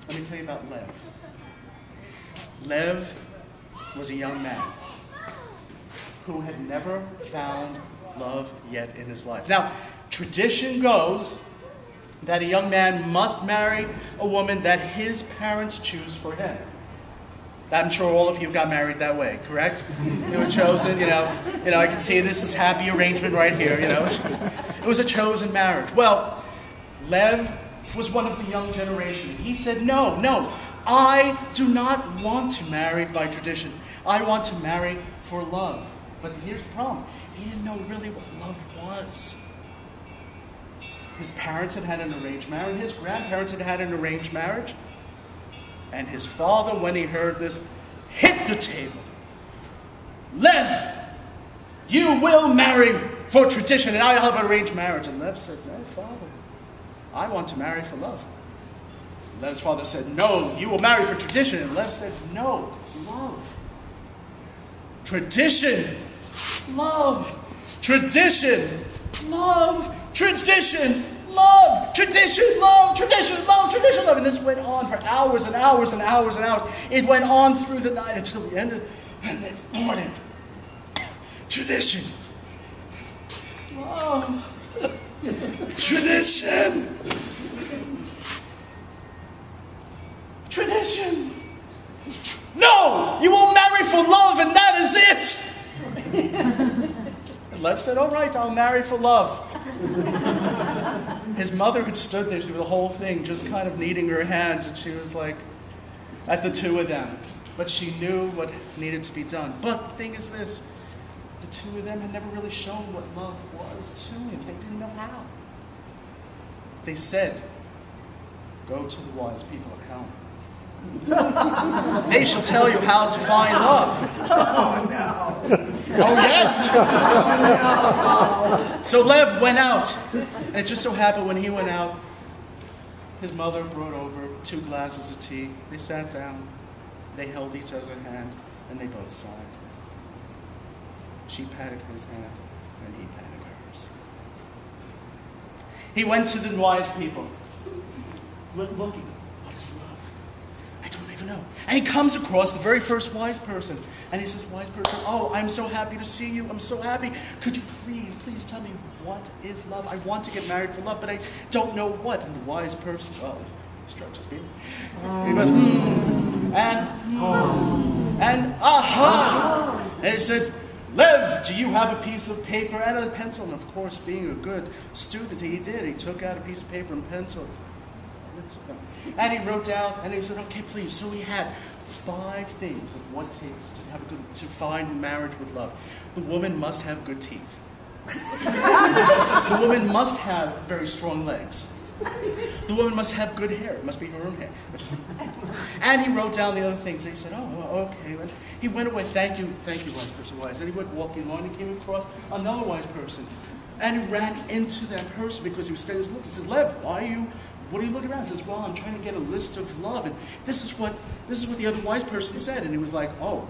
Let me tell you about Lev. Lev was a young man who had never found love yet in his life. Now, tradition goes that a young man must marry a woman that his parents choose for him. I'm sure all of you got married that way, correct? You were chosen, you know, I can see this is happy arrangement right here, you know. It was a chosen marriage. Well, Lev was one of the young generation. He said, no, I do not want to marry by tradition. I want to marry for love. But here's the problem. He didn't know really what love was. His parents had had an arranged marriage. His grandparents had had an arranged marriage. And his father, when he heard this, hit the table. Lev, you will marry for tradition, and I'll have an arranged marriage. And Lev said, no, father, I want to marry for love. Lev's father said, no, you will marry for tradition. And Lev said, no, love. Tradition, love. Tradition, love. Tradition, love. Tradition, love. Tradition, love. Tradition, love. And this went on for hours and hours and hours and hours. It went on through the night until the end of the next morning. Tradition, love. Tradition. Tradition. No! You will marry for love and that is it! And Lev said, all right, I'll marry for love. His mother had stood there through the whole thing, just kind of kneading her hands, and she was like, at the two of them. But she knew what needed to be done. But the thing is this, the two of them had never really shown what love was to him. They didn't know how. They said, go to the wise people at home. They shall tell you how to find love. Oh, no. Oh, yes. Oh, no. So Lev went out. And it just so happened when he went out, his mother brought over 2 glasses of tea. They sat down. They held each other's hand. And they both sighed. She patted his hand. And he patted hers. He went to the wise people. Looking. What is love? I don't even know. And he comes across the very first wise person. And he says, wise person, oh, I'm so happy to see you. I'm so happy. Could you please tell me what is love? I want to get married for love, but I don't know what. And the wise person, well, he strokes his beard. He goes, and aha. And he said, Lev, do you have a piece of paper and a pencil? And of course, being a good student, he did. He took out a piece of paper and pencil. And he wrote down, and he said, okay, please. So he had 5 things of what it takes to find marriage with love. The woman must have good teeth. The woman must have very strong legs. The woman must have good hair. It must be her own hair. And he wrote down the other things. And he said, oh, okay. And he went away. Thank you, wise person, wise. And he went walking on and came across another wise person. And he ran into that person because he was standing there. He says, Lev, what are you looking around? He says, well, I'm trying to get a list of love. And this is what the other wise person said. And he was like, oh,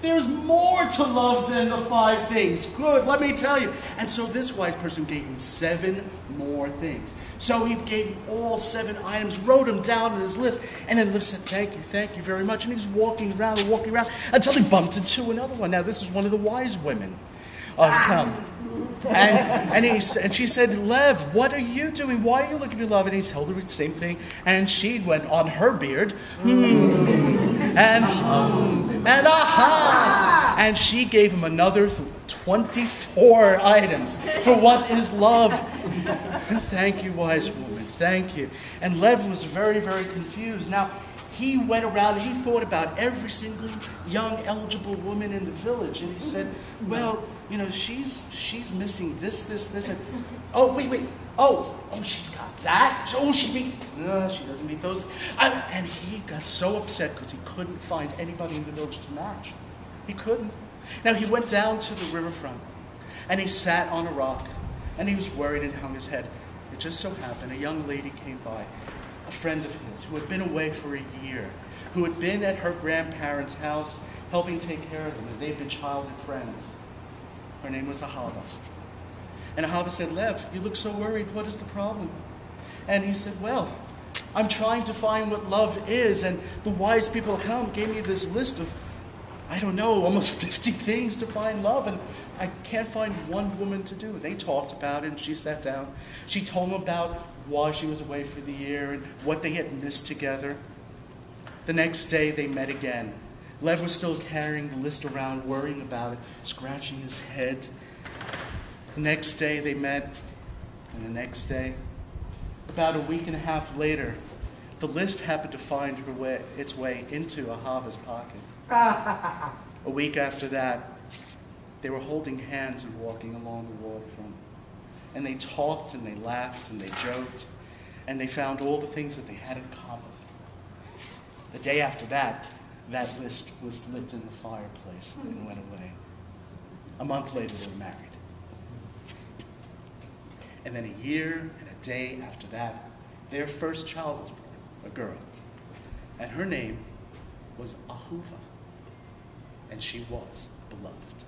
there's more to love than the 5 things. Good, let me tell you. And so this wise person gave him 7 more things. So he gave him all 7 items, wrote them down on his list. And then Lev said, thank you very much. And he was walking around until he bumped into another one. Now, this is one of the wise women of town. And she said, Lev, what are you doing? Why are you looking for love? And he told her the same thing. And she went on her beard. And aha! And she gave him another 24 items for what is love. And thank you, wise woman. Thank you. And Lev was very, very confused. Now, he went around and he thought about every single young, eligible woman in the village. And he said, well, you know, she's missing this. And, oh, wait. Oh, she's got that. Oh, she doesn't meet those. And he got so upset because he couldn't find anybody in the village to match. He couldn't. Now, he went down to the riverfront and he sat on a rock and he was worried and hung his head. It just so happened a young lady came by, a friend of his who had been away for a year, who had been at her grandparents' house helping take care of them, and they'd been childhood friends. Her name was Ahava. And Ahava said, Lev, you look so worried. What is the problem? And he said, well, I'm trying to find what love is, and the wise people gave me this list of, I don't know, almost 50 things to find love, and I can't find one woman to do it. They talked about it, and she sat down. She told them about why she was away for the year and what they had missed together. The next day, they met again. Lev was still carrying the list around, worrying about it, scratching his head. The next day, they met, and the next day, about a week and a half later, the list happened to find its way into Ahava's pocket. A week after that, they were holding hands and walking along the waterfront. And they talked and they laughed and they joked, and they found all the things that they had in common. The day after that, that list was lit in the fireplace and went away. A month later, they were married. And then a year and a day after that, their first child was born, a girl. And her name was Ahuva. And she was beloved.